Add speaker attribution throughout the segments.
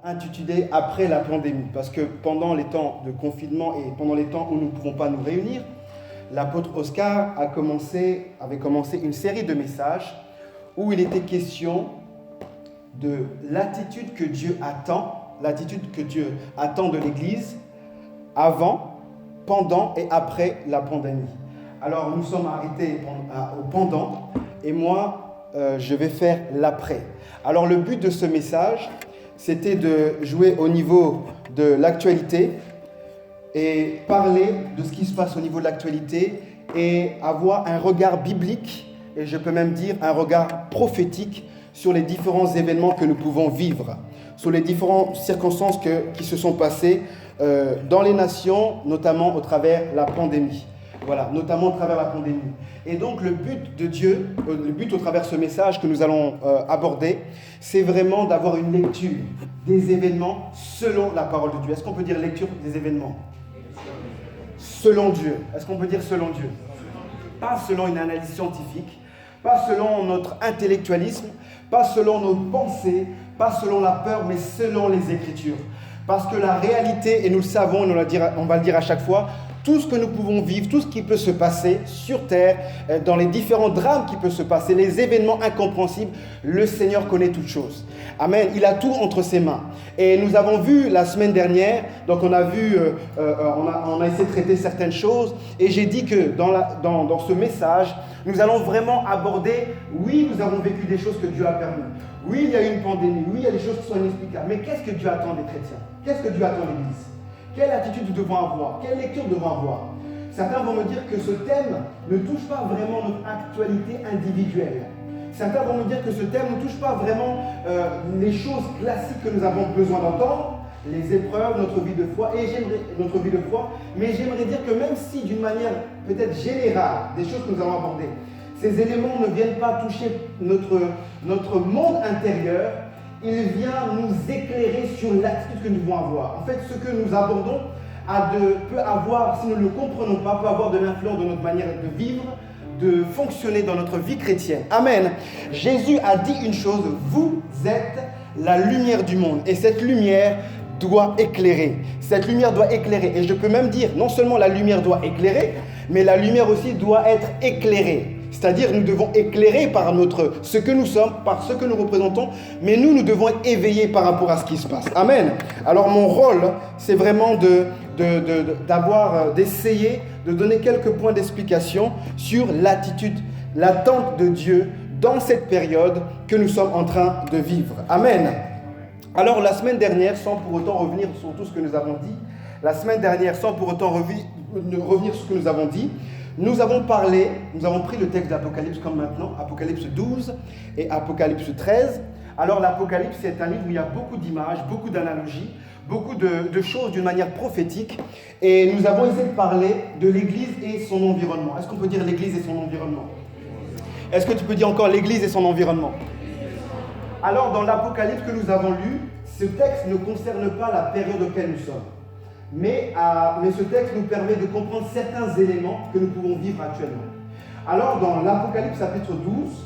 Speaker 1: intitulé Après la pandémie, parce que pendant les temps de confinement et pendant les temps où nous ne pouvons pas nous réunir, l'apôtre Oscar avait commencé une série de messages où il était question de l'attitude que Dieu attend de l'Église avant, pendant et après la pandémie. Alors nous sommes arrêtés au pendant et moi je vais faire l'après. Alors le but de ce message, c'était de jouer au niveau de l'actualité et parler de ce qui se passe au niveau de l'actualité et avoir un regard biblique et je peux même dire un regard prophétique sur les différents événements que nous pouvons vivre, sur les différentes circonstances qui se sont passées dans les nations, notamment au travers la pandémie. Voilà, notamment au travers la pandémie. Et donc le but de Dieu, le but au travers de ce message que nous allons aborder, c'est vraiment d'avoir une lecture des événements selon la parole de Dieu. Est-ce qu'on peut dire lecture des événements ? Selon Dieu. Est-ce qu'on peut dire selon Dieu ? Pas selon une analyse scientifique, pas selon notre intellectualisme, pas selon nos pensées, pas selon la peur, mais selon les Écritures. Parce que la réalité, et nous le savons, on va le dire à chaque fois, tout ce que nous pouvons vivre, tout ce qui peut se passer sur terre, dans les différents drames qui peuvent se passer, les événements incompréhensibles, le Seigneur connaît toutes choses. Amen. Il a tout entre ses mains. Et nous avons vu la semaine dernière, donc on a essayé de traiter certaines choses, et j'ai dit que dans ce message, nous allons vraiment aborder, oui, nous avons vécu des choses que Dieu a permis. Oui, il y a eu une pandémie. Oui, il y a des choses qui sont inexplicables. Mais qu'est-ce que Dieu attend des chrétiens ? Qu'est-ce que Dieu attend de l'Église ? Quelle attitude nous devons avoir ? Quelle lecture nous devons avoir ? Certains vont me dire que ce thème ne touche pas vraiment notre actualité individuelle. Certains vont me dire que ce thème ne touche pas vraiment les choses classiques que nous avons besoin d'entendre, les épreuves, notre vie de foi, mais j'aimerais dire que même si d'une manière peut-être générale, des choses que nous allons aborder, ces éléments ne viennent pas toucher notre monde intérieur, il vient nous éclairer sur l'attitude que nous devons avoir. En fait, ce que nous abordons peut avoir, si nous ne le comprenons pas, peut avoir de l'influence de notre manière de vivre, de fonctionner dans notre vie chrétienne. Amen. Jésus a dit une chose, vous êtes la lumière du monde. Et cette lumière doit éclairer. Cette lumière doit éclairer. Et je peux même dire, non seulement la lumière doit éclairer, mais la lumière aussi doit être éclairée. C'est-à-dire, nous devons éclairer par ce que nous sommes, par ce que nous représentons, mais nous devons être éveillés par rapport à ce qui se passe. Amen. Alors, mon rôle, c'est vraiment d'essayer de donner quelques points d'explication sur l'attente de Dieu dans cette période que nous sommes en train de vivre. Amen. Alors, la semaine dernière, sans pour autant revenir sur tout ce que nous avons dit, revenir sur ce que nous avons dit, nous avons pris le texte d'Apocalypse comme maintenant, Apocalypse 12 et Apocalypse 13. Alors l'Apocalypse, c'est un livre où il y a beaucoup d'images, beaucoup d'analogies, beaucoup de choses d'une manière prophétique. Et nous avons essayé de parler de l'Église et son environnement. Est-ce qu'on peut dire l'Église et son environnement ? Est-ce que tu peux dire encore l'Église et son environnement ? Alors dans l'Apocalypse que nous avons lu, ce texte ne concerne pas la période auquel nous sommes. Mais ce texte nous permet de comprendre certains éléments que nous pouvons vivre actuellement. Alors, dans l'Apocalypse chapitre 12,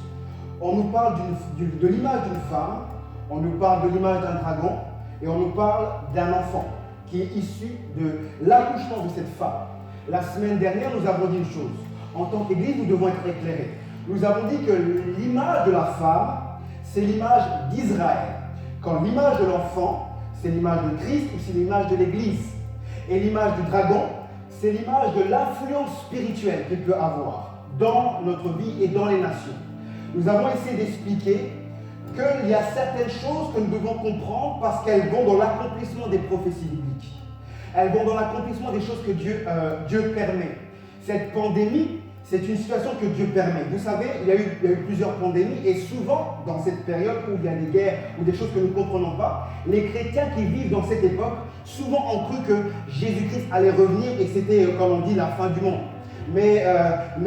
Speaker 1: on nous parle de l'image d'une femme, on nous parle de l'image d'un dragon, et on nous parle d'un enfant qui est issu de l'accouchement de cette femme. La semaine dernière, nous avons dit une chose. En tant qu'Église, nous devons être éclairés. Nous avons dit que l'image de la femme, c'est l'image d'Israël. Quand l'image de l'enfant, c'est l'image de Christ ou c'est l'image de l'Église. Et l'image du dragon, c'est l'image de l'influence spirituelle qu'il peut avoir dans notre vie et dans les nations. Nous avons essayé d'expliquer qu'il y a certaines choses que nous devons comprendre parce qu'elles vont dans l'accomplissement des prophéties bibliques. Elles vont dans l'accomplissement des choses que Dieu permet. Cette pandémie, c'est une situation que Dieu permet. Vous savez, il y a eu plusieurs pandémies et souvent, dans cette période où il y a des guerres ou des choses que nous ne comprenons pas, les chrétiens qui vivent dans cette époque, souvent ont cru que Jésus-Christ allait revenir et c'était, comme on dit, la fin du monde. Mais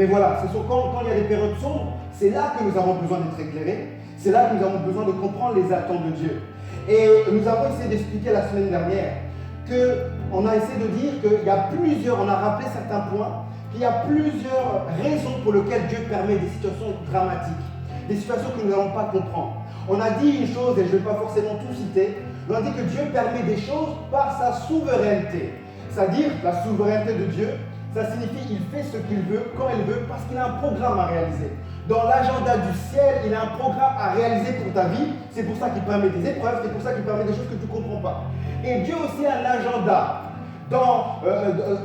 Speaker 1: voilà, quand il y a des périodes sombres, c'est là que nous avons besoin d'être éclairés, c'est là que nous avons besoin de comprendre les attentes de Dieu. Et nous avons essayé d'expliquer la semaine dernière qu'on a essayé de dire qu'il y a on a rappelé certains points, qu'il y a plusieurs raisons pour lesquelles Dieu permet des situations dramatiques, des situations que nous n'allons pas comprendre. On a dit une chose, et je ne vais pas forcément tout citer, Mais on dit que Dieu permet des choses par sa souveraineté. C'est-à-dire, la souveraineté de Dieu, ça signifie qu'il fait ce qu'il veut, quand il veut, parce qu'il a un programme à réaliser. Dans l'agenda du ciel, il a un programme à réaliser pour ta vie. C'est pour ça qu'il permet des épreuves, c'est pour ça qu'il permet des choses que tu ne comprends pas. Et Dieu aussi a un agenda.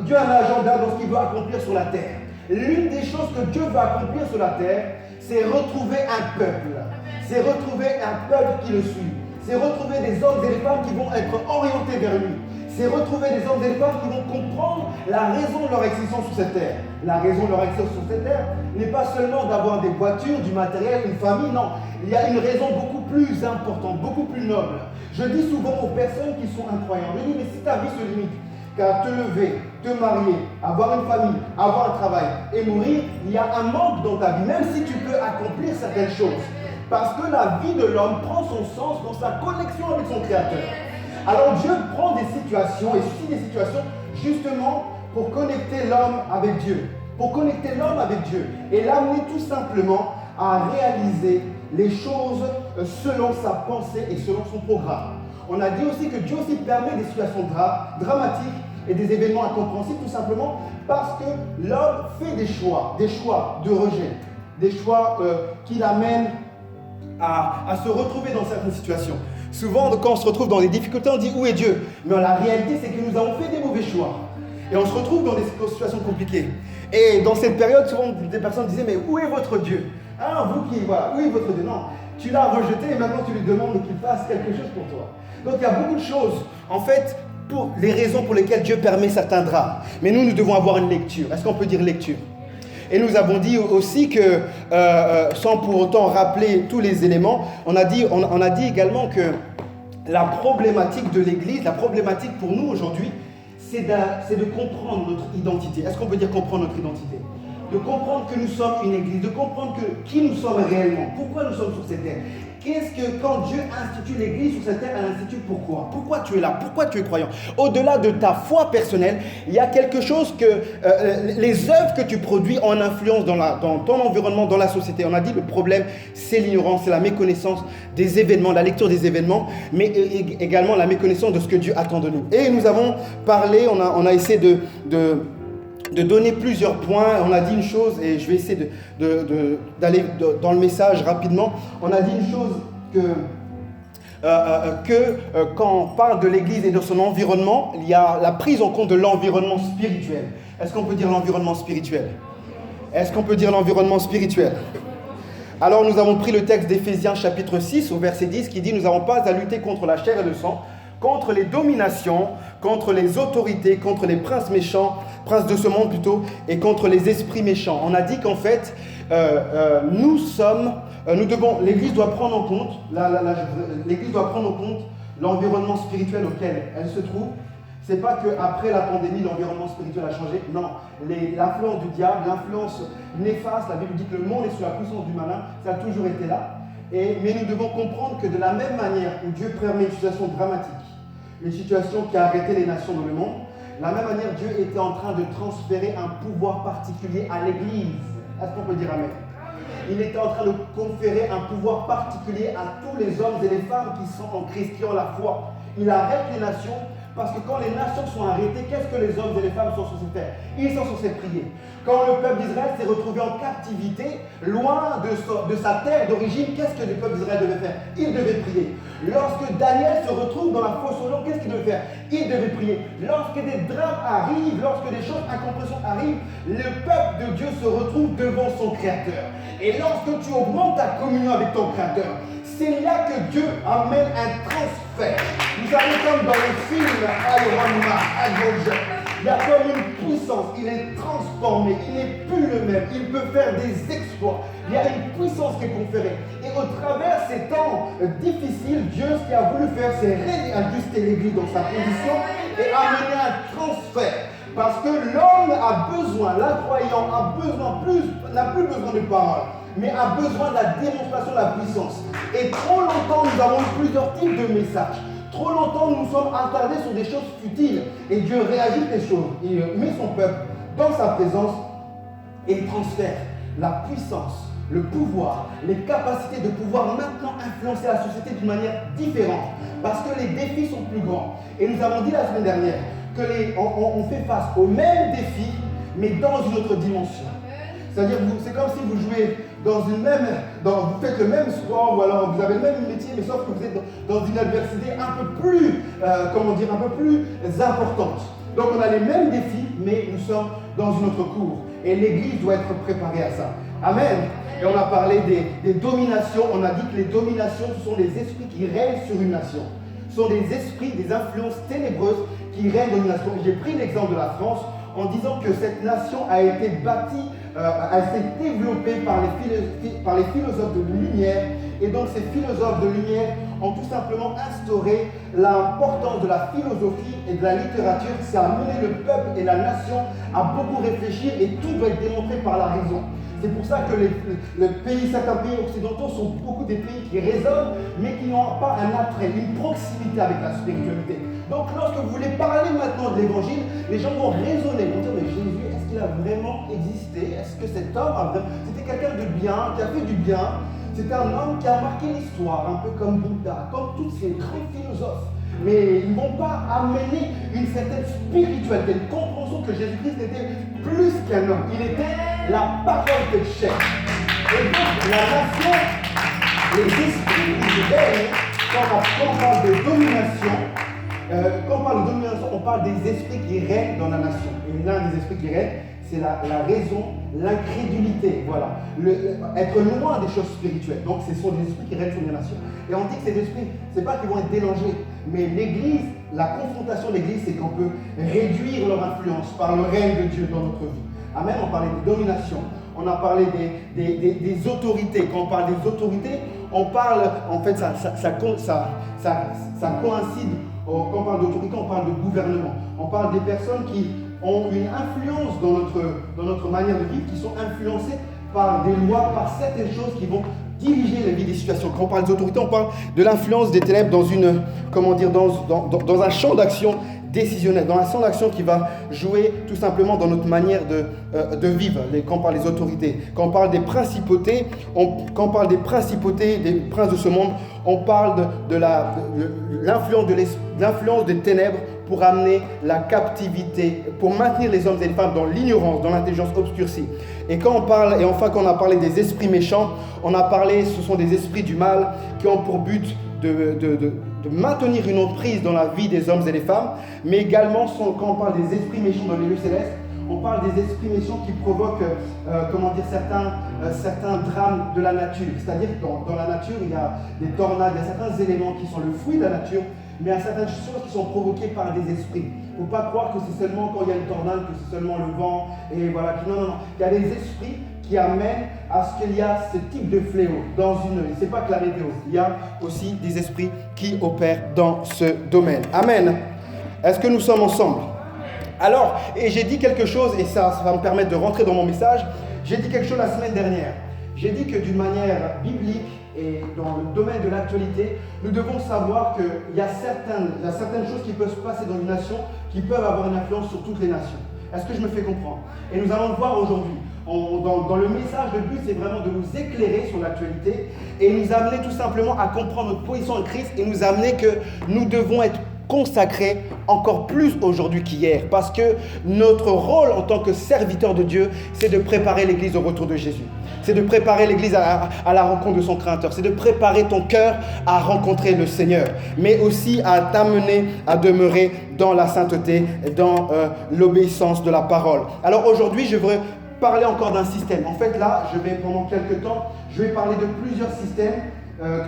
Speaker 1: Dieu a un agenda dans ce qu'il veut accomplir sur la terre. L'une des choses que Dieu veut accomplir sur la terre, c'est retrouver un peuple. C'est retrouver un peuple qui le suit. C'est retrouver des hommes et des femmes qui vont être orientés vers lui. C'est retrouver des hommes et des femmes qui vont comprendre la raison de leur existence sur cette terre. La raison de leur existence sur cette terre n'est pas seulement d'avoir des voitures, du matériel, une famille, non. Il y a une raison beaucoup plus importante, beaucoup plus noble. Je dis souvent aux personnes qui sont incroyantes, je dis, mais si ta vie se limite qu'à te lever, te marier, avoir une famille, avoir un travail et mourir, il y a un manque dans ta vie, même si tu peux accomplir certaines choses. Parce que la vie de l'homme prend son sens dans sa connexion avec son Créateur. Alors Dieu prend des situations et suscite des situations justement pour connecter l'homme avec Dieu. Pour connecter l'homme avec Dieu et l'amener tout simplement à réaliser les choses selon sa pensée et selon son programme. On a dit aussi que Dieu aussi permet des situations dramatiques et des événements incompréhensibles tout simplement parce que l'homme fait des choix de rejet, des choix qui l'amènent à se retrouver dans certaines situations. Souvent, quand on se retrouve dans des difficultés, on dit où est Dieu? Mais la réalité, c'est que nous avons fait des mauvais choix. Et on se retrouve dans des situations compliquées. Et dans cette période, souvent, des personnes disaient, mais où est votre Dieu? Ah, vous qui, voilà, où est votre Dieu? Non, tu l'as rejeté et maintenant tu lui demandes qu'il fasse quelque chose pour toi. Donc il y a beaucoup de choses, en fait, pour les raisons pour lesquelles Dieu permet certains drames. Mais nous devons avoir une lecture. Est-ce qu'on peut dire lecture? Et nous avons dit aussi que, sans pour autant rappeler tous les éléments, on a dit également que la problématique de l'Église, la problématique pour nous aujourd'hui, c'est de comprendre notre identité. Est-ce qu'on peut dire comprendre notre identité? De comprendre que nous sommes une Église, de comprendre qui nous sommes réellement, pourquoi nous sommes sur cette terre. Qu'est-ce que quand Dieu institue l'Église sur cette terre, elle institue pourquoi? Pourquoi tu es là? Pourquoi tu es croyant? Au-delà de ta foi personnelle, il y a quelque chose que les œuvres que tu produis ont une influence dans ton environnement, dans la société. On a dit le problème, c'est l'ignorance, c'est la méconnaissance des événements, la lecture des événements, mais également la méconnaissance de ce que Dieu attend de nous. Et nous avons parlé, on a essayé de donner plusieurs points. On a dit une chose, et je vais essayer d'aller dans le message rapidement. On a dit une chose que quand on parle de l'Église et de son environnement, il y a la prise en compte de l'environnement spirituel. Est-ce qu'on peut dire l'environnement spirituel? Est-ce qu'on peut dire l'environnement spirituel? Alors nous avons pris le texte d'Éphésiens chapitre 6 au verset 10 qui dit « Nous n'avons pas à lutter contre la chair et le sang, contre les dominations, contre les autorités, contre les princes méchants, princes de ce monde plutôt, et contre les esprits méchants. » On a dit qu'en fait, l'Église doit prendre en compte, l'Église doit prendre en compte l'environnement spirituel auquel elle se trouve. C'est pas qu'après la pandémie, l'environnement spirituel a changé. Non, l'influence du diable, l'influence néfaste, la Bible dit que le monde est sous la puissance du malin, ça a toujours été là. Mais nous devons comprendre que de la même manière où Dieu permet une situation dramatique, une situation qui a arrêté les nations dans le monde, de la même manière Dieu était en train de transférer un pouvoir particulier à l'Église. Est-ce qu'on peut dire amen? Il était en train de conférer un pouvoir particulier à tous les hommes et les femmes qui sont en Christ, qui ont la foi. Il arrête les nations parce que quand les nations sont arrêtées, qu'est-ce que les hommes et les femmes sont censés faire? Ils sont censés prier. Quand le peuple d'Israël s'est retrouvé en captivité, loin de sa terre d'origine, qu'est-ce que le peuple d'Israël devait faire? Il devait prier. Lorsque Daniel se retrouve dans la fosse au lion, qu'est-ce qu'il devait faire? Il devait prier. Lorsque des drames arrivent, lorsque des choses incompréhensibles arrivent, le peuple de Dieu se retrouve devant son Créateur. Et lorsque tu augmentes ta communion avec ton Créateur, c'est là que Dieu amène un transfert. Vous savez, comme dans le film Iron Man, Avengers, il y a comme une puissance, il est transformé, il n'est plus le même, il peut faire des exploits. Il y a une puissance qui est conférée. Et au travers ces temps difficiles, Dieu, ce qu'il a voulu faire, c'est réajuster l'Église dans sa position et amener un transfert. Parce que l'homme a besoin, l'incroyant n'a plus besoin de paroles, mais a besoin de la démonstration de la puissance. Et trop longtemps, nous avons eu plusieurs types de messages. Trop longtemps, nous nous sommes attardés sur des choses futiles. Et Dieu réagit les choses. Il met son peuple dans sa présence et il transfère la puissance, le pouvoir, les capacités de pouvoir maintenant influencer la société d'une manière différente. parce que les défis sont plus grands. Et nous avons dit la semaine dernière que on fait face aux mêmes défis, mais dans une autre dimension. C'est-à-dire, c'est comme si vous jouez vous faites le même sport, ou alors vous avez le même métier, mais sauf que vous êtes dans une adversité un peu plus, un peu plus importante. Donc on a les mêmes défis, mais nous sommes dans une autre cour. Et l'Église doit être préparée à ça. Amen. Et on a parlé des dominations. On a dit que les dominations, ce sont des esprits qui règnent sur une nation. Ce sont des esprits, des influences ténébreuses qui règnent dans une nation. J'ai pris l'exemple de la France en disant que cette nation a été bâtie, elle s'est développée par les philosophes de lumière. Et donc ces philosophes de lumière ont tout simplement instauré l'importance de la philosophie et de la littérature. Ça a mené le peuple et la nation à beaucoup réfléchir et tout doit être démontré par la raison. C'est pour ça que certains pays occidentaux sont beaucoup des pays qui raisonnent, mais qui n'ont pas un attrait, une proximité avec la spiritualité. Donc lorsque vous voulez parler maintenant de l'évangile, les gens vont raisonner, vont dire mais Jésus, est-ce qu'il a vraiment existé? Est-ce que cet homme a vraiment... C'était quelqu'un de bien, qui a fait du bien. C'était un homme qui a marqué l'histoire, un peu comme Bouddha, comme tous ces grands philosophes. Mais ils ne vont pas amener une certaine spiritualité, une compréhension que Jésus-Christ était plus qu'un homme. Il était la parole de chair. Et donc, la nation, les esprits qui règnent, quand on parle de domination, on parle des esprits qui règnent dans la nation. Et l'un des esprits qui règne, c'est la raison, l'incrédulité, voilà. Être loin des choses spirituelles. Donc ce sont des esprits qui règnent sur les nations. Et on dit que ces esprits, ce n'est pas qu'ils vont être délangés, mais l'Église, la confrontation de l'Église, c'est qu'on peut réduire leur influence par le règne de Dieu dans notre vie. Amen, on parlait de domination, on a parlé des autorités. Quand on parle des autorités, on parle, en fait, ça coïncide. Quand on parle d'autorité, on parle de gouvernement. On parle des personnes qui ont une influence dans notre manière de vivre, qui sont influencées par des lois, par certaines choses qui vont diriger la vie des situations. Quand on parle des autorités, on parle de l'influence des ténèbres dans un champ d'action décisionnel, dans un champ d'action qui va jouer tout simplement dans notre manière de vivre. Quand on parle des autorités, quand on parle des principautés, des princes de ce monde, on parle de l'influence des ténèbres pour amener la captivité, pour maintenir les hommes et les femmes dans l'ignorance, dans l'intelligence obscurcie. Et quand on a parlé des esprits méchants, on a parlé, ce sont des esprits du mal qui ont pour but de maintenir une emprise dans la vie des hommes et des femmes, mais également, quand on parle des esprits méchants dans les lieux célestes, on parle des esprits méchants qui provoquent, certains drames de la nature. C'est-à-dire que dans la nature, il y a des tornades, il y a certains éléments qui sont le fruit de la nature, mais il y a certaines choses qui sont provoquées par des esprits. Il ne faut pas croire que c'est seulement quand il y a une tornade, que c'est seulement le vent, et voilà. Non. Il y a des esprits qui amènent à ce qu'il y a ce type de fléau dans une... Ce n'est pas que la météo, il y a aussi des esprits qui opèrent dans ce domaine. Amen. Est-ce que nous sommes ensemble? Alors, et j'ai dit quelque chose, et ça va me permettre de rentrer dans mon message. J'ai dit quelque chose la semaine dernière. J'ai dit que d'une manière biblique et dans le domaine de l'actualité, nous devons savoir qu'il y a certaines choses qui peuvent se passer dans une nation qui peuvent avoir une influence sur toutes les nations. Est-ce que je me fais comprendre? Et nous allons le voir aujourd'hui. Dans le message, le but c'est vraiment de nous éclairer sur l'actualité et nous amener tout simplement à comprendre notre position en Christ et nous amener que nous devons être consacrés encore plus aujourd'hui qu'hier parce que notre rôle en tant que serviteur de Dieu, c'est de préparer l'Église au retour de Jésus. C'est de préparer l'Église à la rencontre de son Créateur. C'est de préparer ton cœur à rencontrer le Seigneur, mais aussi à t'amener à demeurer dans la sainteté, dans l'obéissance de la parole. Alors aujourd'hui, je veux parler encore d'un système. En fait, là, pendant quelques temps, je vais parler de plusieurs systèmes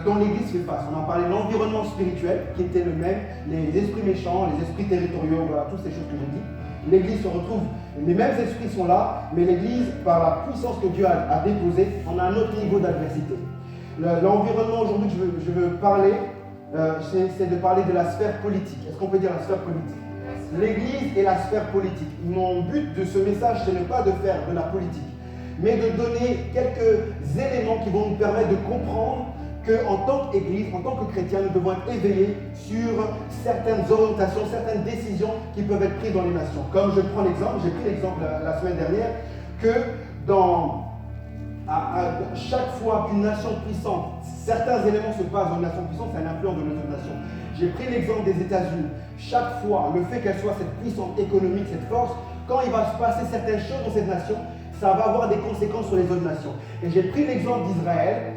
Speaker 1: dont l'Église fait face. On a parlé de l'environnement spirituel, qui était le même, les esprits méchants, les esprits territoriaux, voilà, toutes ces choses que j'ai dit. L'Église se retrouve, les mêmes esprits sont là, mais l'Église, par la puissance que Dieu a déposée, on a un autre niveau d'adversité. L'environnement aujourd'hui, je veux parler, c'est de parler de la sphère politique. Est-ce qu'on peut dire la sphère politique? L'Église et la sphère politique. Mon but de ce message, c'est pas de faire de la politique, mais de donner quelques éléments qui vont nous permettre de comprendre qu'en tant qu'Église, en tant que chrétiens, nous devons être éveillés sur certaines orientations, certaines décisions qui peuvent être prises dans les nations. Comme je prends l'exemple, j'ai pris l'exemple la semaine dernière, que à chaque fois qu'une nation puissante, certains éléments se passent dans une nation puissante, ça a une influence de notre nation. J'ai pris l'exemple des États-Unis. Chaque fois, le fait qu'elle soit cette puissance économique, cette force, quand il va se passer certaines choses dans cette nation, ça va avoir des conséquences sur les autres nations. Et j'ai pris l'exemple d'Israël.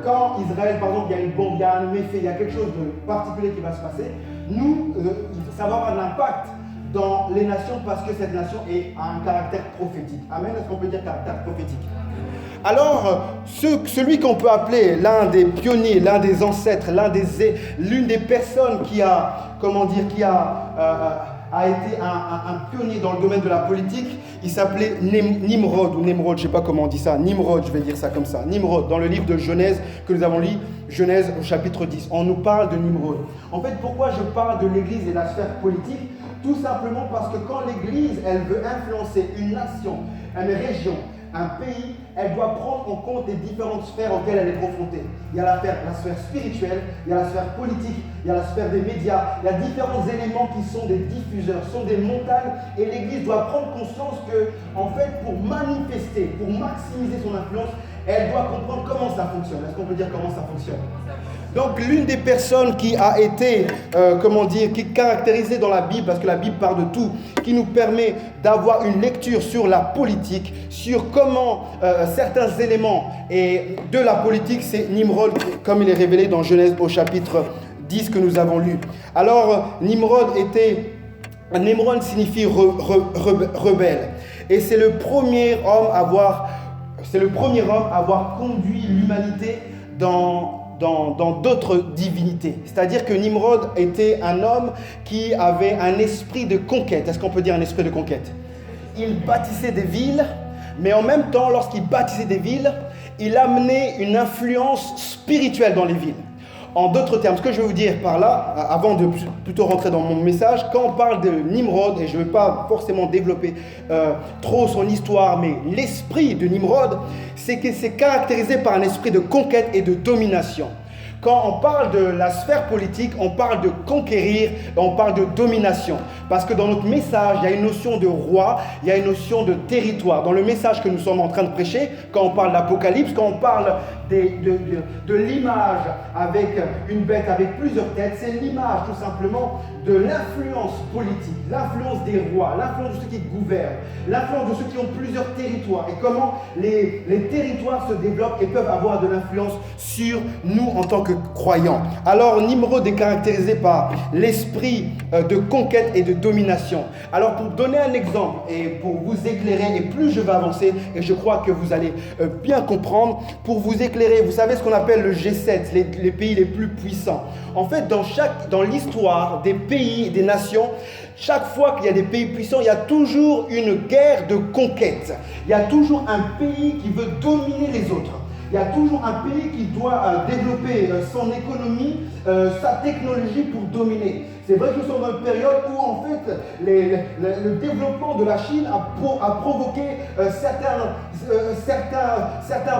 Speaker 1: Quand Israël, par exemple, il y a une bombe, il y a un méfait, il y a quelque chose de particulier qui va se passer, ça va avoir un impact dans les nations parce que cette nation a un caractère prophétique. Amen. Est-ce qu'on peut dire caractère prophétique? Alors, celui qu'on peut appeler l'un des pionniers, l'un des ancêtres, l'une des personnes qui a été un pionnier dans le domaine de la politique, il s'appelait Nimrod, ou Nemrod, je ne sais pas comment on dit ça, Nimrod, je vais dire ça comme ça, Nimrod, dans le livre de Genèse que nous avons lu, Genèse au chapitre 10, on nous parle de Nimrod. En fait, pourquoi je parle de l'Église et de la sphère politique? Tout simplement parce que quand l'Église, elle veut influencer une nation, une région, un pays, elle doit prendre en compte les différentes sphères auxquelles elle est confrontée. Il y a la sphère spirituelle, il y a la sphère politique, il y a la sphère des médias, il y a différents éléments qui sont des diffuseurs, sont des montagnes, et l'Église doit prendre conscience que, en fait, pour manifester, pour maximiser son influence, elle doit comprendre comment ça fonctionne. Est-ce qu'on peut dire comment ça fonctionne? Donc l'une des personnes qui a été, qui est caractérisée dans la Bible, parce que la Bible parle de tout, qui nous permet d'avoir une lecture sur la politique, sur comment certains éléments de la politique, c'est Nimrod, comme il est révélé dans Genèse au chapitre 10 que nous avons lu. Alors Nimrod signifie rebelle, et c'est le premier homme à avoir conduit l'humanité dans d'autres divinités. C'est-à-dire que Nimrod était un homme qui avait un esprit de conquête. Est-ce qu'on peut dire un esprit de conquête? Il bâtissait des villes, mais en même temps, lorsqu'il bâtissait des villes, il amenait une influence spirituelle dans les villes. En d'autres termes, ce que je veux vous dire par là, avant de plutôt rentrer dans mon message, quand on parle de Nimrod, et je ne vais pas forcément développer trop son histoire, mais l'esprit de Nimrod, c'est que c'est caractérisé par un esprit de conquête et de domination. Quand on parle de la sphère politique, on parle de conquérir, on parle de domination. Parce que dans notre message, il y a une notion de roi, il y a une notion de territoire. Dans le message que nous sommes en train de prêcher, quand on parle d'Apocalypse, quand on parle de l'image avec une bête avec plusieurs têtes, c'est l'image tout simplement de l'influence politique, l'influence des rois, l'influence de ceux qui gouvernent, l'influence de ceux qui ont plusieurs territoires et comment les territoires se développent et peuvent avoir de l'influence sur nous en tant que croyants. Alors Nimrod est caractérisé par l'esprit de conquête et de domination. Alors pour donner un exemple et pour vous éclairer, et plus je vais avancer, et je crois que vous allez bien comprendre, pour vous éclairer, vous savez ce qu'on appelle le G7, les pays les plus puissants. En fait, dans l'histoire des pays et des nations, chaque fois qu'il y a des pays puissants, il y a toujours une guerre de conquête. Il y a toujours un pays qui veut dominer les autres. Il y a toujours un pays qui doit développer son économie, sa technologie pour dominer. C'est vrai que nous sommes dans une période où en fait le développement de la Chine a provoqué certains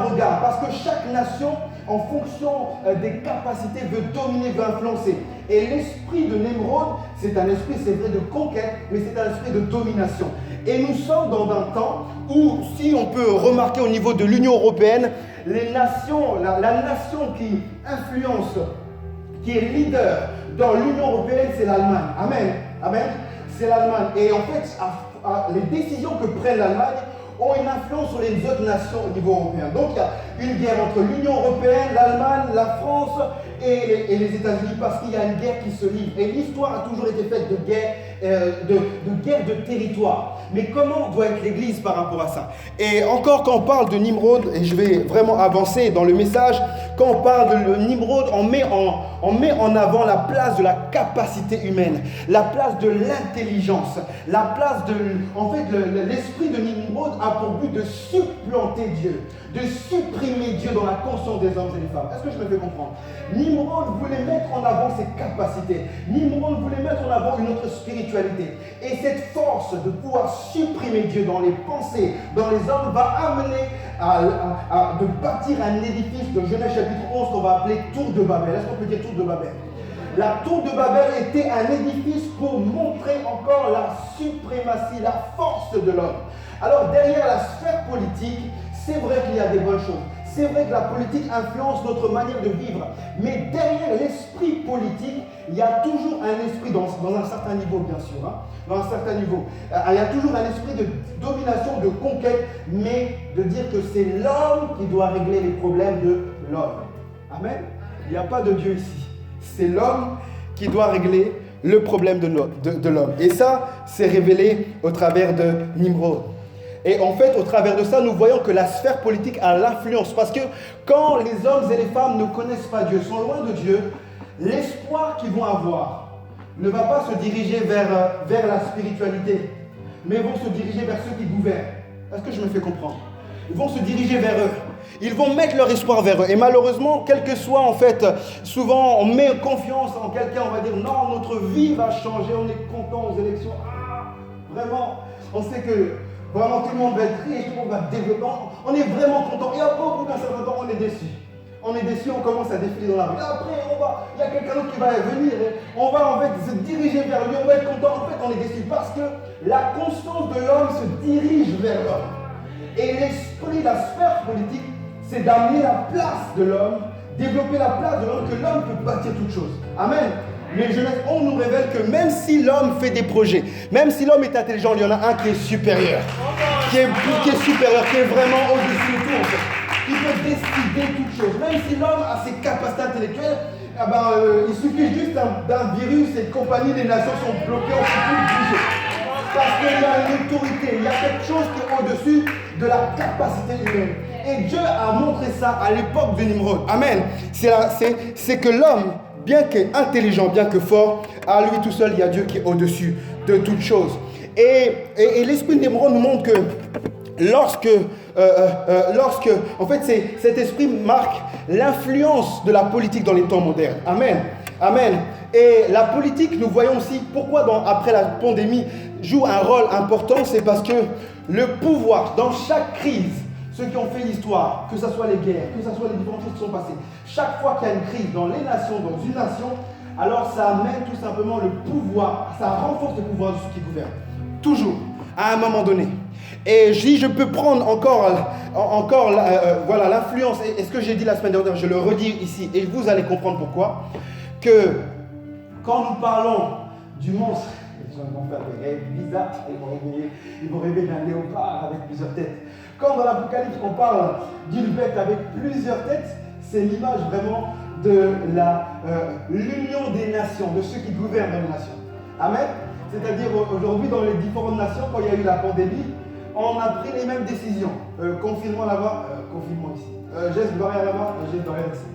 Speaker 1: regards. Parce que chaque nation, en fonction des capacités, veut dominer, veut influencer. Et l'esprit de Nimrod, c'est un esprit, c'est vrai, de conquête, mais c'est un esprit de domination. Et nous sommes dans un temps où, si on peut remarquer au niveau de l'Union européenne, les nations, la nation qui influence, qui est leader dans l'Union européenne, c'est l'Allemagne. Amen. Amen. C'est l'Allemagne. Et en fait, les décisions que prenne l'Allemagne ont une influence sur les autres nations au niveau européen. Donc il y a une guerre entre l'Union européenne, l'Allemagne, la France et les États-Unis parce qu'il y a une guerre qui se livre. Et l'histoire a toujours été faite de guerre de territoire. Mais comment doit être l'Église par rapport à ça? Et encore quand on parle de Nimrod, et je vais vraiment avancer dans le message, quand on parle de Nimrod, on met en avant la place de la capacité humaine, la place de l'intelligence, la place de... En fait, l'esprit de Nimrod a pour but de supplanter Dieu, de supprimer Dieu dans la conscience des hommes et des femmes. Est-ce que je me fais comprendre? Nimrod voulait mettre en avant ses capacités. Nimrod voulait mettre en avant une autre spiritualité. Et cette force de pouvoir supprimer Dieu dans les pensées, dans les hommes, va amener de bâtir un édifice de Genèse chapitre 11 qu'on va appeler Tour de Babel. Est-ce qu'on peut dire Tour de Babel? La Tour de Babel était un édifice pour montrer encore la suprématie, la force de l'homme. Alors derrière la sphère politique, c'est vrai qu'il y a des bonnes choses. c'est vrai que la politique influence notre manière de vivre, mais derrière l'esprit politique, il y a toujours un esprit, dans un certain niveau bien sûr, dans un certain niveau, il y a toujours un esprit de domination, de conquête, mais de dire que c'est l'homme qui doit régler les problèmes de l'homme. Amen. Il n'y a pas de Dieu ici. C'est l'homme qui doit régler le problème de l'homme. Et ça, c'est révélé au travers de Nimrod. Et en fait, au travers de ça, nous voyons que la sphère politique a l'influence. Parce que quand les hommes et les femmes ne connaissent pas Dieu, sont loin de Dieu, l'espoir qu'ils vont avoir ne va pas se diriger vers la spiritualité, mais vont se diriger vers ceux qui gouvernent. Est-ce que je me fais comprendre? Ils vont se diriger vers eux. Ils vont mettre leur espoir vers eux. Et malheureusement, quel que soit, en fait, souvent on met confiance en quelqu'un, on va dire non, notre vie va changer, on est content aux élections. Ah, vraiment, on sait que vraiment tout le monde va être riche, tout le monde va se développer. On est vraiment content. Et après, au bout d'un certain temps, on est déçu. On est déçu, on commence à défiler dans la rue. Et après, il y a quelqu'un d'autre qui va venir. On va en fait se diriger vers lui, on va être content. En fait, on est déçu parce que la constance de l'homme se dirige vers l'homme. Et l'esprit, la sphère politique, c'est d'amener la place de l'homme, développer la place de l'homme, que l'homme peut bâtir toute chose. Amen. Mais Genèse 11 nous révèle que même si l'homme fait des projets, même si l'homme est intelligent, il y en a un qui est supérieur, qui est supérieur, qui est vraiment au-dessus de tout en fait. Il peut décider toute chose. Même si l'homme a ses capacités intellectuelles, il suffit juste d'un virus et compagnie, les nations sont bloquées, on ne peut plus bouger. Parce qu'il y a une autorité, il y a quelque chose qui est au-dessus de la capacité humaine. Et Dieu a montré ça à l'époque de Nimrod. Amen. C'est que l'homme, bien qu'intelligent, bien que fort, à lui tout seul, il y a Dieu qui est au-dessus de toutes choses. Et l'esprit de Nimrod nous montre que lorsque en fait, cet esprit marque l'influence de la politique dans les temps modernes. Amen. Amen. Et la politique, nous voyons aussi pourquoi après la pandémie joue un rôle important, c'est parce que le pouvoir, dans chaque crise, ceux qui ont fait l'histoire, que ce soit les guerres, que ce soit les différentes choses qui sont passées, chaque fois qu'il y a une crise dans les nations, dans une nation, alors ça amène tout simplement le pouvoir, ça renforce le pouvoir de ceux qui gouvernent. Toujours, à un moment donné. Et si je peux prendre encore l'influence, et ce que j'ai dit la semaine dernière, je le redis ici, et vous allez comprendre pourquoi, que quand nous parlons du monstre, les gens vont faire des rêves bizarres, ils vont rêver d'un léopard avec plusieurs têtes. Quand dans l'Apocalypse on parle d'une bête avec plusieurs têtes, c'est l'image vraiment de l'union des nations, de ceux qui gouvernent dans les nations. Amen. C'est-à-dire aujourd'hui dans les différentes nations, quand il y a eu la pandémie, on a pris les mêmes décisions. Confinement là-bas, confinement ici. Geste barrière là-bas, geste barrière ici.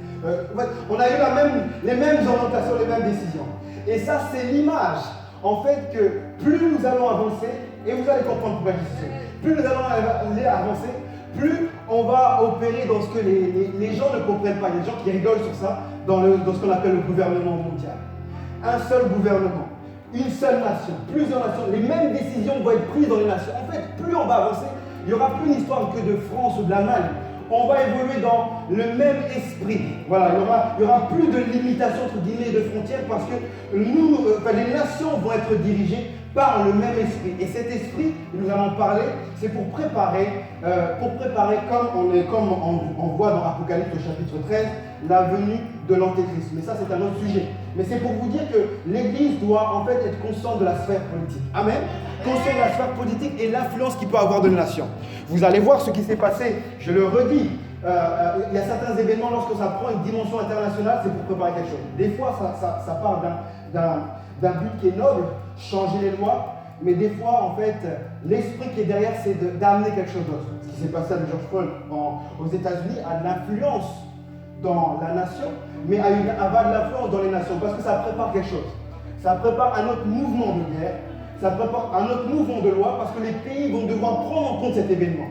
Speaker 1: On a eu les mêmes orientations, les mêmes décisions. Et ça, c'est l'image, en fait, que plus nous allons avancer, et vous allez comprendre pourquoi je dis ça, plus nous allons avancer, plus on va opérer dans ce que les gens ne comprennent pas. Il y a des gens qui rigolent sur ça, dans ce qu'on appelle le gouvernement mondial. Un seul gouvernement, une seule nation, plusieurs nations, les mêmes décisions vont être prises dans les nations. En fait, plus on va avancer, il n'y aura plus une histoire que de France ou de l'Allemagne. On va évoluer dans le même esprit. Voilà, il y aura plus de limitation entre guillemets de frontières parce que les nations vont être dirigées par le même esprit. Et cet esprit, nous allons parler, c'est pour préparer comme on voit dans Apocalypse chapitre 13, la venue de l'Antéchrist. Mais ça, c'est un autre sujet. Mais c'est pour vous dire que l'Église doit en fait être consciente de la sphère politique. Amen. Consciente de la sphère politique et l'influence qu'il peut avoir de la nation. Vous allez voir ce qui s'est passé, je le redis. Il y a certains événements, lorsque ça prend une dimension internationale, c'est pour préparer quelque chose. Des fois, ça part d'un but qui est noble, changer les lois, mais des fois, en fait, l'esprit qui est derrière, c'est d'amener quelque chose d'autre. Ce qui s'est passé avec George Floyd aux États-Unis a de l'influence dans la nation, mais a de l'influence dans les nations, parce que ça prépare quelque chose. Ça prépare un autre mouvement de guerre, ça prépare un autre mouvement de loi, parce que les pays vont devoir prendre en compte cet événement.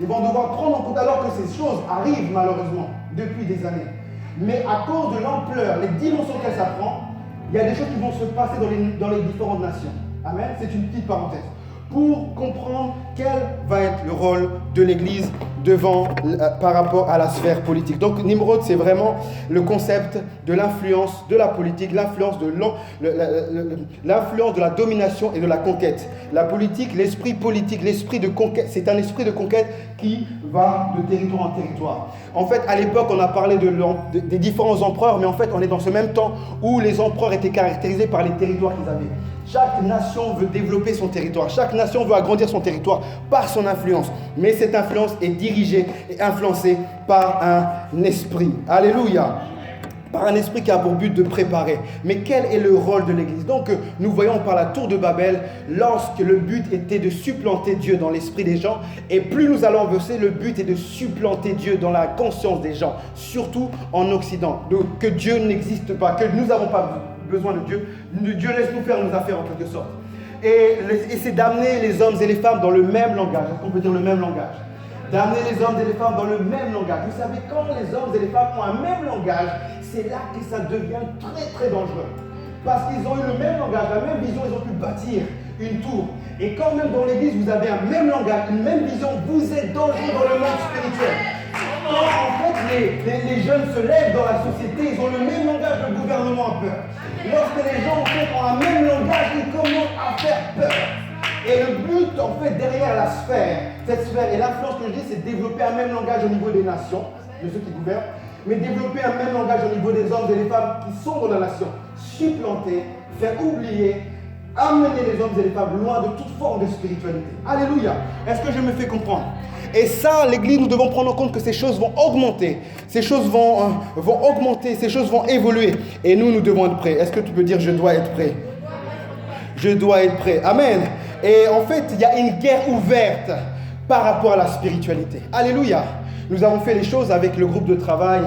Speaker 1: Ils vont devoir prendre en compte, alors que ces choses arrivent malheureusement depuis des années. Mais à cause de l'ampleur, les dimensions qu'elles s'apprend, il y a des choses qui vont se passer dans les différentes nations. Amen. C'est une petite parenthèse. pour comprendre quel va être le rôle de l'Église par rapport à la sphère politique. Donc Nimrod, c'est vraiment le concept de l'influence de la politique, l'influence de la domination et de la conquête. La politique, l'esprit de conquête, c'est un esprit de conquête qui va de territoire en territoire. En fait, à l'époque, on a parlé des différents empereurs, mais en fait, on est dans ce même temps où les empereurs étaient caractérisés par les territoires qu'ils avaient. Chaque nation veut développer son territoire. Chaque nation veut agrandir son territoire par son influence. Mais cette influence est dirigée et influencée par un esprit. Alléluia. Par un esprit qui a pour but de préparer. Mais quel est le rôle de l'Église? Donc, nous voyons par la tour de Babel, lorsque le but était de supplanter Dieu dans l'esprit des gens, et plus nous allons avancer, le but est de supplanter Dieu dans la conscience des gens, surtout en Occident. Donc, que Dieu n'existe pas, que nous n'avons pas besoin de Dieu. Dieu laisse nous faire nos affaires en quelque sorte. Et c'est d'amener les hommes et les femmes dans le même langage. Est-ce qu'on peut dire le même langage? D'amener les hommes et les femmes dans le même langage. Vous savez, quand les hommes et les femmes ont un même langage, c'est là que ça devient très très dangereux. Parce qu'ils ont eu le même langage, la même vision, ils ont pu bâtir une tour. Et quand même dans l'église, vous avez un même langage, une même vision, vous êtes dangereux dans le monde spirituel. Quand en fait les jeunes se lèvent dans la société, ils ont le même langage, le gouvernement a peur. Lorsque les gens en fait ont un même langage, ils commencent à faire peur. Et le but en fait derrière la sphère, cette sphère et l'influence que je dis, c'est de développer un même langage au niveau des nations, de ceux qui gouvernent, mais développer un même langage au niveau des hommes et des femmes qui sont dans la nation, supplanter, faire oublier, amener les hommes et les femmes loin de toute forme de spiritualité. Alléluia. Est-ce que je me fais comprendre? Et ça, l'Église, nous devons prendre en compte que ces choses vont augmenter. Ces choses vont augmenter, ces choses vont évoluer. Et nous devons être prêts. Est-ce que tu peux dire « je dois être prêt » ? Je dois être prêt. Amen. Et en fait, il y a une guerre ouverte par rapport à la spiritualité. Alléluia. Nous avons fait les choses avec le groupe de travail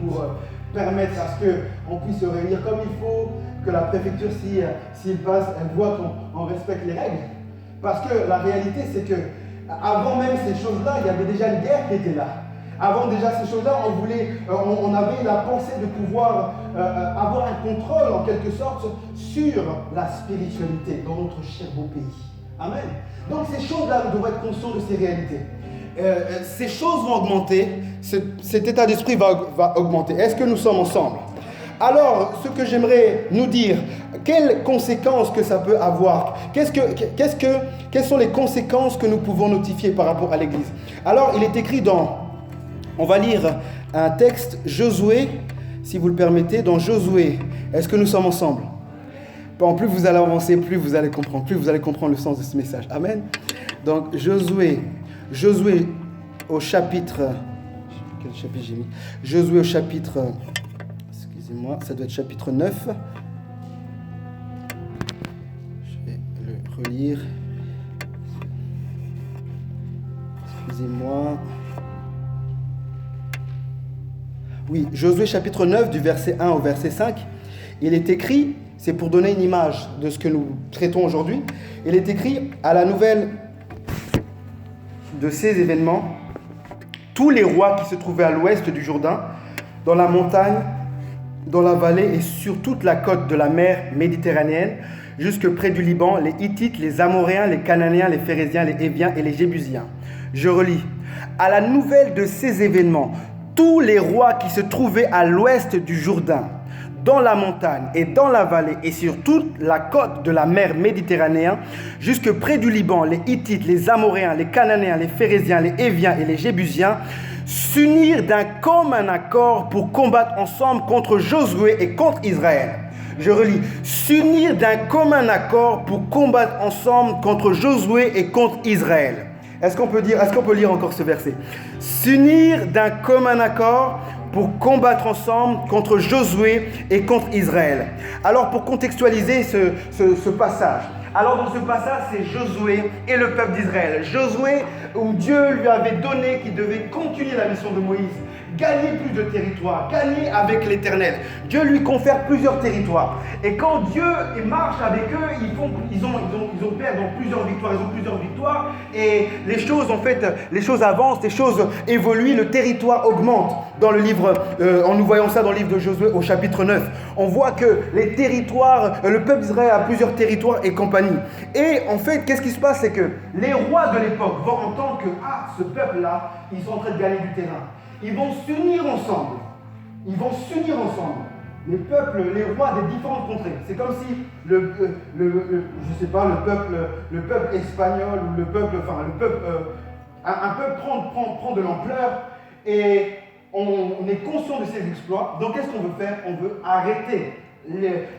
Speaker 1: pour permettre à ce qu'on puisse se réunir comme il faut, que la préfecture, s'il passe, elle voit qu'on respecte les règles. Parce que la réalité, c'est que avant même ces choses-là, il y avait déjà une guerre qui était là. Avant déjà ces choses-là, on avait la pensée de pouvoir avoir un contrôle en quelque sorte sur la spiritualité dans notre cher beau pays. Amen. Donc ces choses-là, nous devons être conscients de ces réalités. Ces choses vont augmenter, cet état d'esprit va augmenter. Est-ce que nous sommes ensemble? Alors, ce que j'aimerais nous dire, quelles conséquences que ça peut avoir? Quelles sont les conséquences que nous pouvons notifier par rapport à l'Église? Alors, il est écrit on va lire un texte, Josué, si vous le permettez, dans Josué. Est-ce que nous sommes ensemble? Bon, plus vous allez avancer, plus vous allez comprendre le sens de ce message. Amen. Donc, Josué au chapitre... Quel chapitre j'ai mis? Josué au chapitre... Excusez-moi, ça doit être chapitre 9. Je vais le relire. Excusez-moi. Oui, Josué chapitre 9, du verset 1 au verset 5. Il est écrit, c'est pour donner une image de ce que nous traitons aujourd'hui, il est écrit à la nouvelle de ces événements, tous les rois qui se trouvaient à l'ouest du Jourdain, dans la montagne, dans la vallée et sur toute la côte de la mer Méditerranéenne, jusque près du Liban, les Hittites, les Amoréens, les Cananéens, les Phéréziens, les Héviens et les Jébusiens. Je relis. À la nouvelle de ces événements, tous les rois qui se trouvaient à l'ouest du Jourdain, dans la montagne et dans la vallée et sur toute la côte de la mer Méditerranéenne, jusque près du Liban, les Hittites, les Amoréens, les Cananéens, les Phéréziens, les Héviens et les Jébusiens, s'unirent d'un commun accord pour combattre ensemble contre Josué et contre Israël. Je relis. S'unir d'un commun accord pour combattre ensemble contre Josué et contre Israël. Est-ce qu'on peut lire encore ce verset? S'unir d'un commun accord pour combattre ensemble contre Josué et contre Israël. Alors, pour contextualiser ce passage, alors dans ce passage, c'est Josué et le peuple d'Israël. Josué, où Dieu lui avait donné qu'il devait continuer la mission de Moïse, gagner plus de territoire, gagner avec l'Éternel. Dieu lui confère plusieurs territoires. Et quand Dieu marche avec eux, ils perdent plusieurs victoires, et les choses avancent, les choses évoluent, le territoire augmente. Dans le livre, nous voyons ça dans le livre de Josué au chapitre 9. On voit que les territoires, le peuple d'Israël a plusieurs territoires et compagnie. Et en fait, qu'est-ce qui se passe? C'est que les rois de l'époque vont entendre que ce peuple-là, ils sont en train de gagner du terrain. Ils vont s'unir ensemble. Les peuples, les rois des différentes contrées. C'est comme si le peuple espagnol ou un peuple prend de l'ampleur et on est conscient de ses exploits. Donc qu'est-ce qu'on veut faire? On veut arrêter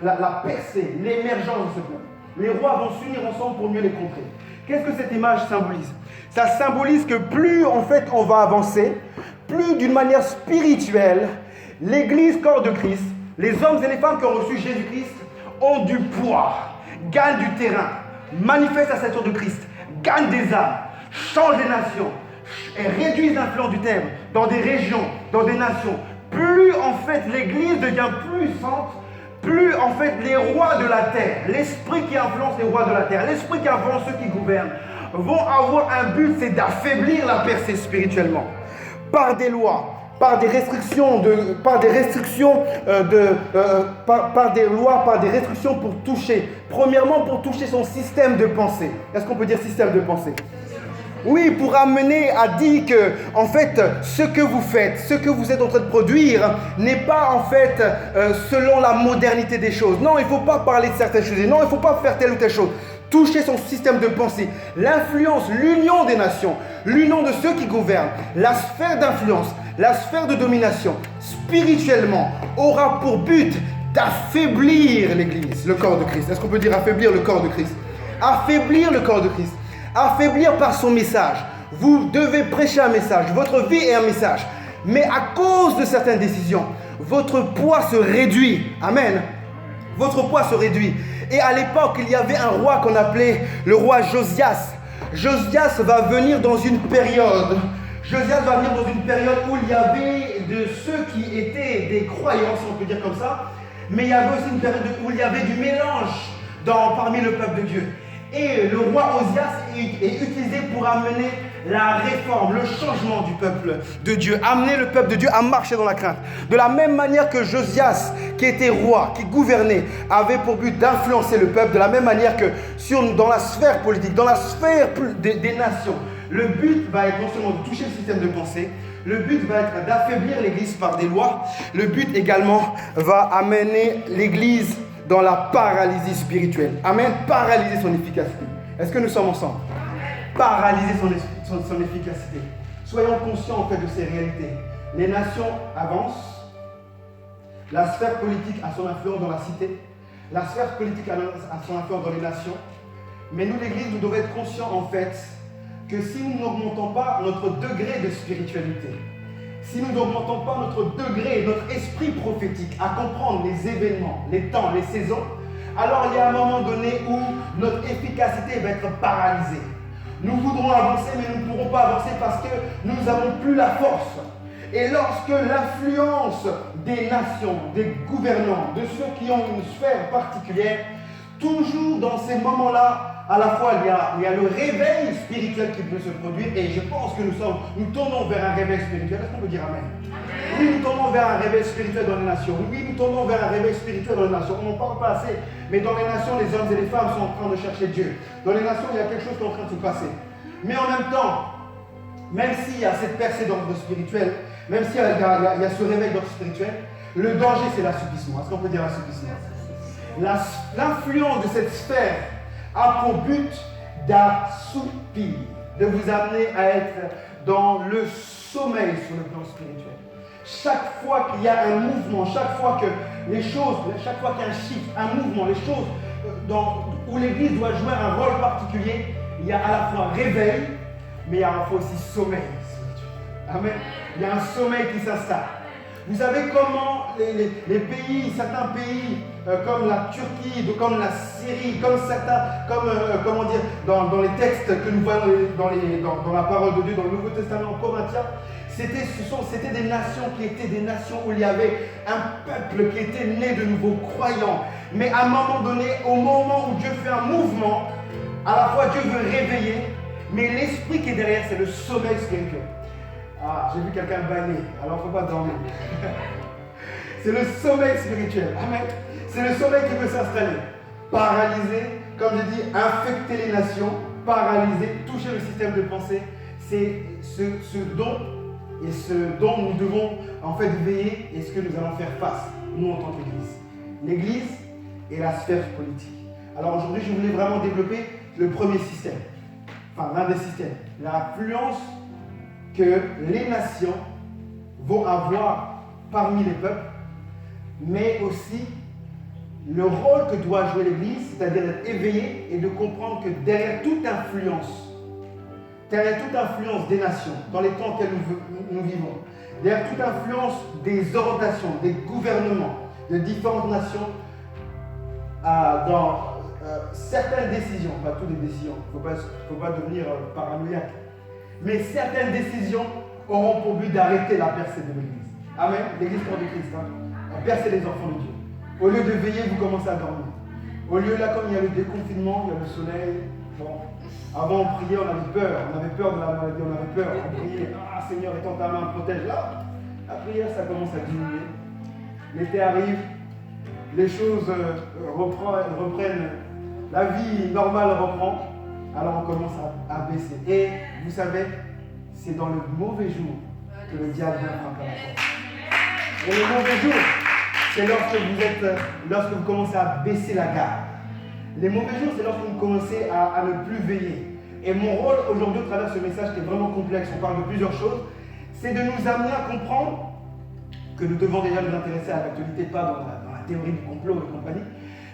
Speaker 1: la percée, l'émergence de ce peuple. Les rois vont s'unir ensemble pour mieux les contrer. Qu'est-ce que cette image symbolise? Ça symbolise que plus en fait on va avancer, plus d'une manière spirituelle, l'Église corps de Christ, les hommes et les femmes qui ont reçu Jésus-Christ ont du poids, gagnent du terrain, manifestent la stature de Christ, gagnent des âmes, changent des nations et réduisent l'influence du terme dans des régions, dans des nations. Plus en fait l'Église devient puissante, plus en fait les rois de la terre, l'esprit qui influence les rois de la terre, l'esprit qui influence ceux qui gouvernent, vont avoir un but, c'est d'affaiblir la percée spirituellement. Par des lois, par des restrictions pour toucher. Premièrement, pour toucher son système de pensée. Est-ce qu'on peut dire système de pensée? Oui, pour amener à dire que, en fait, ce que vous faites, ce que vous êtes en train de produire, n'est pas, en fait, selon la modernité des choses. Non, il ne faut pas parler de certaines choses. Non, il ne faut pas faire telle ou telle chose. Toucher son système de pensée, l'influence, l'union des nations, l'union de ceux qui gouvernent, la sphère d'influence, la sphère de domination, spirituellement, aura pour but d'affaiblir l'Église, le corps de Christ. Est-ce qu'on peut dire affaiblir le corps de Christ? Affaiblir le corps de Christ. Affaiblir par son message. Vous devez prêcher un message. Votre vie est un message. Mais à cause de certaines décisions, votre poids se réduit. Amen. Votre poids se réduit. Et à l'époque, il y avait un roi qu'on appelait le roi Josias. Josias va venir dans une période. Où il y avait de ceux qui étaient des croyants, si on peut dire comme ça. Mais il y avait aussi une période où il y avait du mélange parmi le peuple de Dieu. Et le roi Osias est utilisé pour amener la réforme, le changement du peuple de Dieu, amener le peuple de Dieu à marcher dans la crainte. De la même manière que Josias, qui était roi, qui gouvernait, avait pour but d'influencer le peuple, de la même manière que dans la sphère politique, dans la sphère des nations, le but va être non seulement de toucher le système de pensée, le but va être d'affaiblir l'Église par des lois, le but également va amener l'Église dans la paralysie spirituelle. Amen. Paralyser son efficacité. Est-ce que nous sommes ensemble? Paralyser son efficacité. Soyons conscients en fait de ces réalités. Les nations avancent. La sphère politique a son influence dans la cité. La sphère politique a son influence dans les nations. Mais nous, l'Église, nous devons être conscients en fait que si nous n'augmentons pas notre degré de spiritualité, si nous n'augmentons pas notre degré, notre esprit prophétique à comprendre les événements, les temps, les saisons, alors il y a un moment donné où notre efficacité va être paralysée. Nous voudrons avancer, mais nous ne pourrons pas avancer parce que nous n'avons plus la force. Et lorsque l'influence des nations, des gouvernants, de ceux qui ont une sphère particulière, toujours dans ces moments-là, à la fois il y a le réveil spirituel qui peut se produire, et je pense que nous tournons vers un réveil spirituel. Est-ce qu'on peut dire amen? Oui, nous tournons vers un réveil spirituel dans les nations. Oui, nous tournons vers un réveil spirituel dans les nations. On n'en parle pas assez, mais dans les nations, les hommes et les femmes sont en train de chercher Dieu. Dans les nations, il y a quelque chose qui est en train de se passer. Mais en même temps, même s'il y a cette percée d'ordre spirituel, même s'il y a ce réveil d'ordre spirituel, le danger c'est l'assouplissement. Est-ce qu'on peut dire assouplissement? L'influence de cette sphère a pour but d'assoupir, de vous amener à être dans le sommeil sur le plan spirituel. Chaque fois qu'il y a un mouvement, chaque fois qu'il y a un shift, un mouvement, les choses où l'Église doit jouer un rôle particulier, il y a à la fois réveil, mais il y a à la fois aussi sommeil spirituel. Amen. Il y a un sommeil qui s'installe. Vous savez comment certains pays comme la Turquie, comme la Syrie, dans les textes que nous voyons dans la parole de Dieu, dans le Nouveau Testament, en Corinthiens, C'était des nations qui étaient des nations où il y avait un peuple qui était né de nouveau, croyant. Mais à un moment donné, au moment où Dieu fait un mouvement, à la fois Dieu veut réveiller, mais l'esprit qui est derrière, c'est le sommeil spirituel. Ah, j'ai vu quelqu'un bailler, alors il ne faut pas dormir. C'est le sommeil spirituel. Amen. C'est le sommeil qui veut s'installer. Paralyser, comme je dis, infecter les nations, paralyser, toucher le système de pensée. C'est ce dont nous devons en fait veiller et ce que nous allons faire face, nous en tant qu'Église. L'Église et la sphère politique. Alors aujourd'hui, je voulais vraiment développer le premier système, enfin l'un des systèmes, l'influence que les nations vont avoir parmi les peuples, mais aussi le rôle que doit jouer l'Église, c'est-à-dire d'être éveillé et de comprendre que derrière toute influence des nations, dans les temps auxquels nous vivons, derrière toute influence des orientations, des gouvernements de différentes nations, dans certaines décisions, pas toutes les décisions, il ne faut pas devenir paranoïaque, mais certaines décisions auront pour but d'arrêter la percée de l'Église. Amen. L'Église pour le Christ, à percer les enfants de Dieu. Au lieu de veiller, vous commencez à dormir. Au lieu, là, comme il y a le déconfinement, il y a le soleil. Bon. Avant, on priait, on avait peur de la maladie, on avait peur. On priait, ah Seigneur, étends ta main, protège. Là, la prière, ça commence à diminuer. L'été arrive, les choses reprennent, la vie normale reprend, alors on commence à baisser. Et vous savez, c'est dans le mauvais jour que le diable vient frapper à la porte. Et le mauvais jour, c'est lorsque vous commencez à baisser la garde. Les mauvais jours, c'est lorsque vous commencez à ne plus veiller. Et mon rôle aujourd'hui, au travers de ce message qui est vraiment complexe, on parle de plusieurs choses, c'est de nous amener à comprendre que nous devons déjà nous intéresser à l'actualité, pas dans la théorie du complot et compagnie,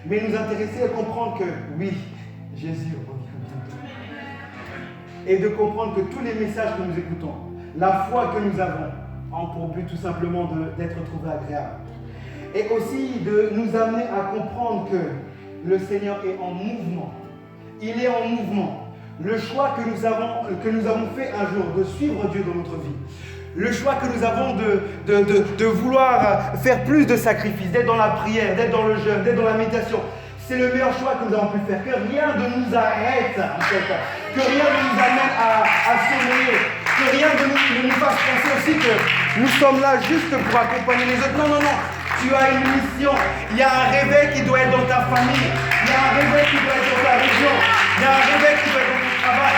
Speaker 1: mais nous intéresser à comprendre que, oui, Jésus revient bientôt. Et de comprendre que tous les messages que nous écoutons, la foi que nous avons, ont pour but tout simplement d'être trouvés agréables. Et aussi de nous amener à comprendre que le Seigneur est en mouvement. Il est en mouvement. Le choix que nous avons fait un jour de suivre Dieu dans notre vie, le choix que nous avons de vouloir faire plus de sacrifices, d'être dans la prière, d'être dans le jeûne, d'être dans la méditation, c'est le meilleur choix que nous avons pu faire. Que rien ne nous arrête, en fait. Que rien ne nous amène à sommeiller. Que rien ne nous fasse penser aussi que nous sommes là juste pour accompagner les autres. Non, non, non. Tu as une mission. Il y a un réveil qui doit être dans ta famille. Il y a un réveil qui doit être dans ta région. Il y a un réveil qui doit être dans ton travail.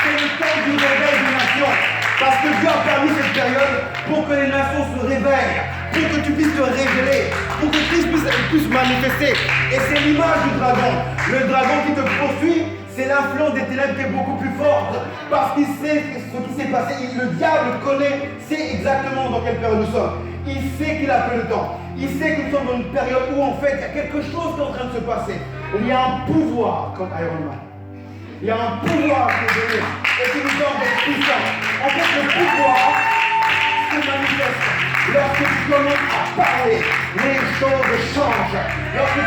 Speaker 1: C'est le temps du réveil des nations. Parce que Dieu a permis cette période pour que les nations se réveillent, pour que tu puisses te révéler, pour que Christ puisse manifester. Et c'est l'image du dragon. Le dragon qui te poursuit, c'est l'influence des ténèbres qui est beaucoup plus forte. Parce qu'il sait ce qui s'est passé. Le diable connaît, sait exactement dans quelle période nous sommes. Il sait qu'il a peu de temps. Il sait que nous sommes dans une période où en fait il y a quelque chose qui est en train de se passer. Il y a un pouvoir comme Iron Man. Il y a un pouvoir qui est donné et qui nous donne d'être puissants. En fait, le pouvoir se manifeste lorsque tu commences à parler, les choses changent. Lorsque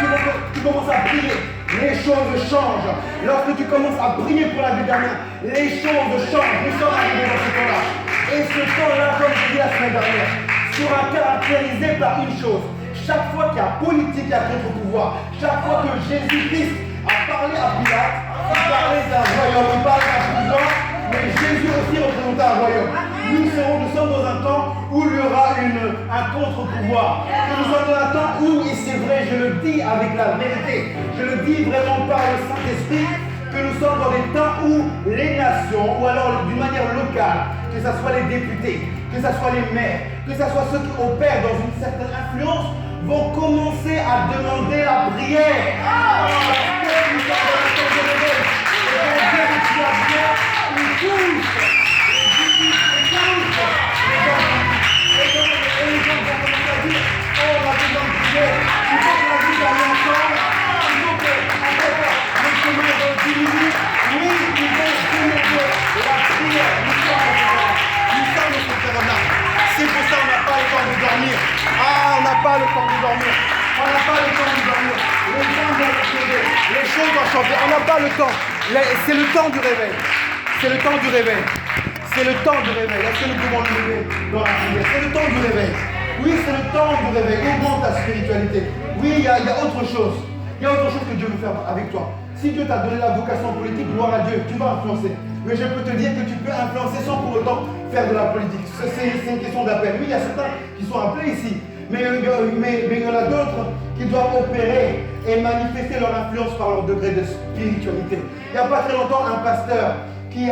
Speaker 1: tu commences à prier, les choses changent. Lorsque tu commences à prier pour la vie d'un homme, les choses changent. Nous sommes arrivés dans ce temps-là. Et ce temps-là, comme je dis la semaine dernière, sera caractérisé par une chose. Chaque fois qu'il y a politique à contre-pouvoir, chaque fois que Jésus-Christ a parlé à Pilate, il parlait d'un royaume, il parlait d'un président, mais Jésus aussi représentait un royaume. Nous sommes dans un temps où il y aura un contre-pouvoir. Nous sommes dans un temps où, et c'est vrai, je le dis avec la vérité, je le dis vraiment par le Saint-Esprit, que nous sommes dans des temps où les nations, ou alors d'une manière locale, que ce soit les députés, que ce soit les maires, que ce soit ceux qui opèrent dans une certaine influence, vont commencer à demander la prière. Parce que nous sommes dans un temps de réveil. Et quand Dieu nous dit la prière, il touche. Et les gens vont commencer à dire, oh, on a besoin de prier. Il faut que la vie aille ensemble. Il faut que, en fait, les chemins vont diminuer. Oui, il faut que la prière, nous sommes dans cette période-là. C'est pour ça qu'on n'a pas le temps de dormir. Ah, on n'a pas le temps de dormir. On n'a pas le temps de dormir. Les gens doivent se lever. Les choses doivent changer. On n'a pas le temps. C'est le temps du réveil. C'est le temps du réveil. C'est le temps du réveil. Est-ce que nous pouvons nous lever dans la prière? C'est le temps du réveil. Oui, c'est le temps du réveil. Augmente ta spiritualité. Oui, il y a autre chose. Il y a autre chose que Dieu veut faire avec toi. Si Dieu t'a donné la vocation politique, gloire à Dieu, tu vas influencer. Mais je peux te dire que tu peux influencer sans pour autant faire de la politique. C'est une question d'appel. Oui, il y a certains qui sont appelés ici. Mais il y en a d'autres qui doivent opérer et manifester leur influence par leur degré de spiritualité. Il n'y a pas très longtemps, un pasteur qui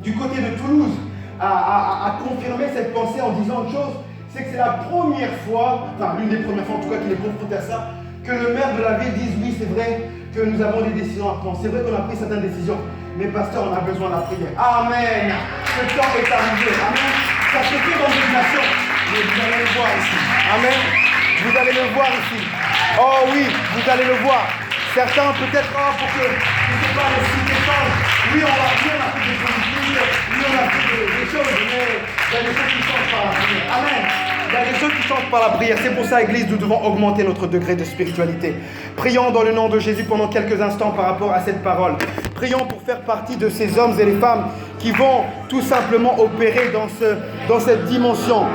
Speaker 1: du côté de Toulouse a confirmé cette pensée en disant une chose, c'est que c'est la première fois, enfin l'une des premières fois en tout cas qu'il est confronté à ça, que le maire de la ville dise oui, c'est vrai que nous avons des décisions à prendre, c'est vrai qu'on a pris certaines décisions, mais pasteur, on a besoin de la prière. Amen. Ce temps est arrivé. Amen. Ça se fait dans une nation. Mais vous allez le voir ici. Amen. Vous allez le voir ici. Oh oui, vous allez le voir. Certains peut-être, pour que, je ne sais pas, le site échange. Oui, on a fait des politiques, oui, on a fait des choses, mais il y a des choses qui changent par la prière. Amen. Il y a des choses qui changent par la prière. C'est pour ça, Église, nous devons augmenter notre degré de spiritualité. Prions dans le nom de Jésus pendant quelques instants par rapport à cette parole. Prions pour faire partie de ces hommes et les femmes qui vont tout simplement opérer dans cette dimension.